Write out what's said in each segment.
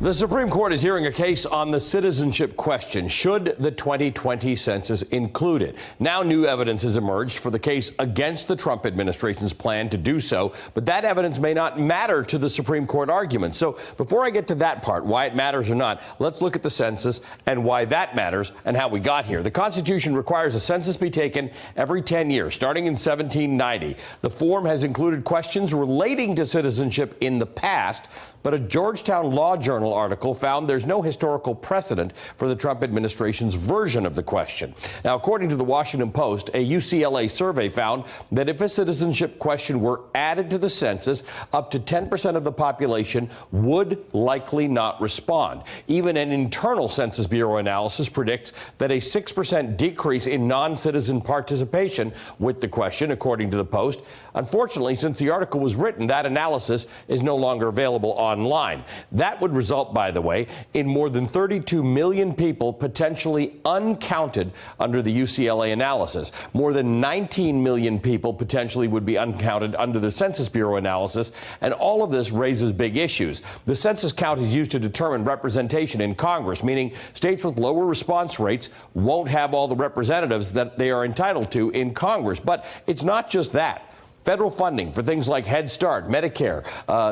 The Supreme Court is hearing a case on the citizenship question. Should the 2020 census include it? Now new evidence has emerged for the case against the Trump administration's plan to do so, but that evidence may not matter to the Supreme Court argument. So before I get to that part, why it matters or not, let's look at the census and why that matters and how we got here. The Constitution requires a census be taken every 10 years, starting in 1790. The form has included questions relating to citizenship in the past, but a Georgetown Law Journal article found there's no historical precedent for the Trump administration's version of the question. Now, according to the Washington Post, a UCLA survey found that if a citizenship question were added to the census, up to 10% of the population would likely not respond. Even an internal Census Bureau analysis predicts that a 6% decrease in non-citizen participation with the question, according to the Post. Unfortunately, since the article was written, that analysis is no longer available online. That would result, by the way, in more than 32 million people potentially uncounted under the UCLA analysis. More than 19 million people potentially would be uncounted under the Census Bureau analysis, and all of this raises big issues. The census count is used to determine representation in Congress, meaning states with lower response rates won't have all the representatives that they are entitled to in Congress. But it's not just that. Federal funding for things like Head Start, Medicare,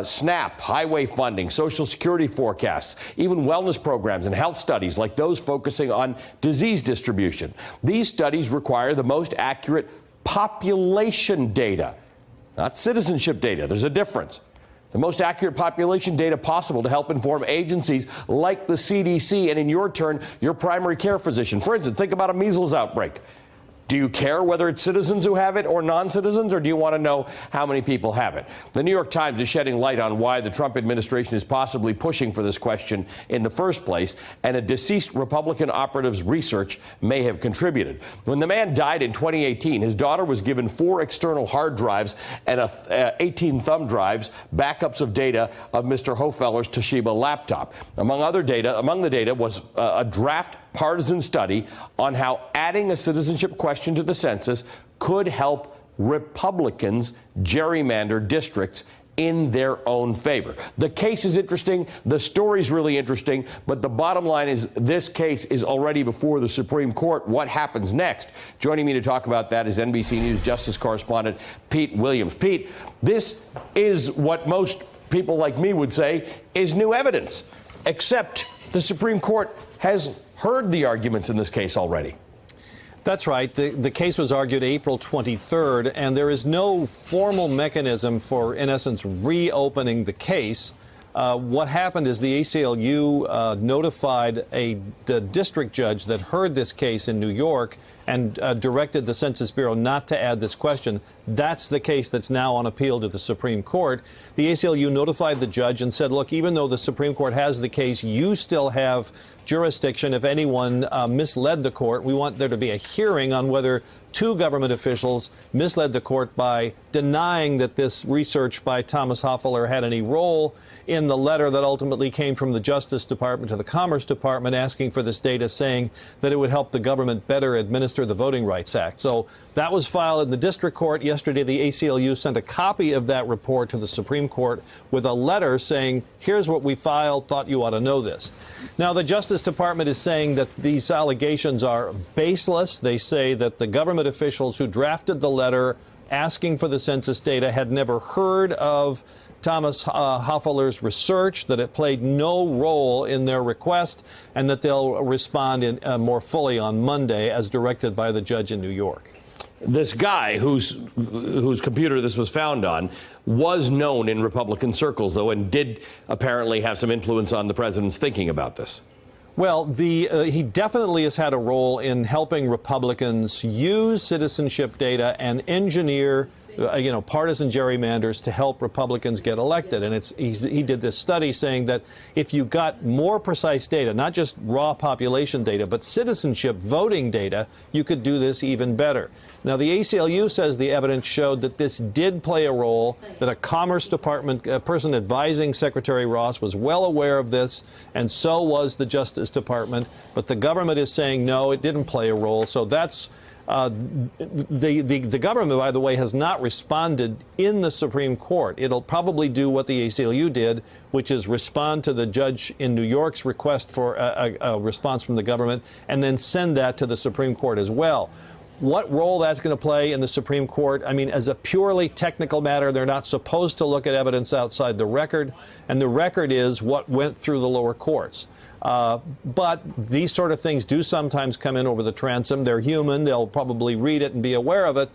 SNAP, highway funding, Social Security forecasts, even wellness programs and health studies like those focusing on disease distribution. These studies require the most accurate population data, not citizenship data. There's a difference. The most accurate population data possible to help inform agencies like the CDC and, in your turn, your primary care physician. For instance, think about a measles outbreak. Do you care whether it's citizens who have it or non-citizens, or do you want to know how many people have it? The New York Times is shedding light on why the Trump administration is possibly pushing for this question in the first place, and a deceased Republican operative's research may have contributed. When the man died in 2018, his daughter was given 4 external hard drives and 18 thumb drives, backups of data of Mr. Hofeller's Toshiba laptop. Among the data was a draft partisan study on how adding a citizenship question to the census could help Republicans gerrymander districts in their own favor. The case is interesting. The story's really interesting. But the bottom line is this case is already before the Supreme Court. What happens next? Joining me to talk about that is NBC News Justice correspondent Pete Williams. Pete, this is what most people like me would say is new evidence, except the Supreme Court has heard the arguments in this case already. That's right. The case was argued April 23rd, and there is no formal mechanism for, in essence, reopening the case. What happened is the ACLU notified the district judge that heard this case in New York and directed the Census Bureau not to add this question. That's the case that's now on appeal to the Supreme Court. The ACLU notified the judge and said, look, even though the Supreme Court has the case, you still have jurisdiction if anyone misled the court. We want there to be a hearing on whether 2 government officials misled the court by denying that this research by Thomas Hofeller had any role in the letter that ultimately came from the Justice Department to the Commerce Department asking for this data, saying that it would help the government better administer the Voting Rights Act. So that was filed in the district court. Yesterday, the ACLU sent a copy of that report to the Supreme Court with a letter saying, here's what we filed, thought you ought to know this. Now, the Justice Department is saying that these allegations are baseless. They say that the government officials who drafted the letter asking for the census data had never heard of Thomas Hofeller's research, that it played no role in their request, and that they'll respond more fully on Monday as directed by the judge in New York. This guy whose computer this was found on was known in Republican circles, though, and did apparently have some influence on the president's thinking about this. Well, he definitely has had a role in helping Republicans use citizenship data and engineer partisan gerrymanders to help Republicans get elected. And he did this study saying that if you got more precise data, not just raw population data, but citizenship voting data, you could do this even better. Now, the ACLU says the evidence showed that this did play a role, that a Commerce Department person advising Secretary Ross was well aware of this, and so was the Justice Department. But the government is saying, no, it didn't play a role. So that's The government, by the way, has not responded in the Supreme Court. It'll probably do what the ACLU did, which is respond to the judge in New York's request for a response from the government and then send that to the Supreme Court as well. What role that's going to play in the Supreme Court, I mean, as a purely technical matter, they're not supposed to look at evidence outside the record, and the record is what went through the lower courts. But these sort of things do sometimes come in over the transom. They're human. They'll probably read it and be aware of it.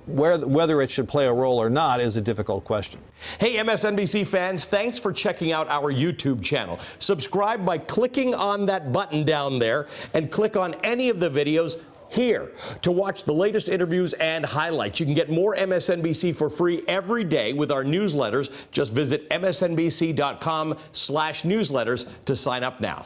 Whether it should play a role or not is a difficult question. Hey, MSNBC fans, thanks for checking out our YouTube channel. Subscribe by clicking on that button down there and click on any of the videos here to watch the latest interviews and highlights. You can get more MSNBC for free every day with our newsletters. Just visit msnbc.com/newsletters to sign up now.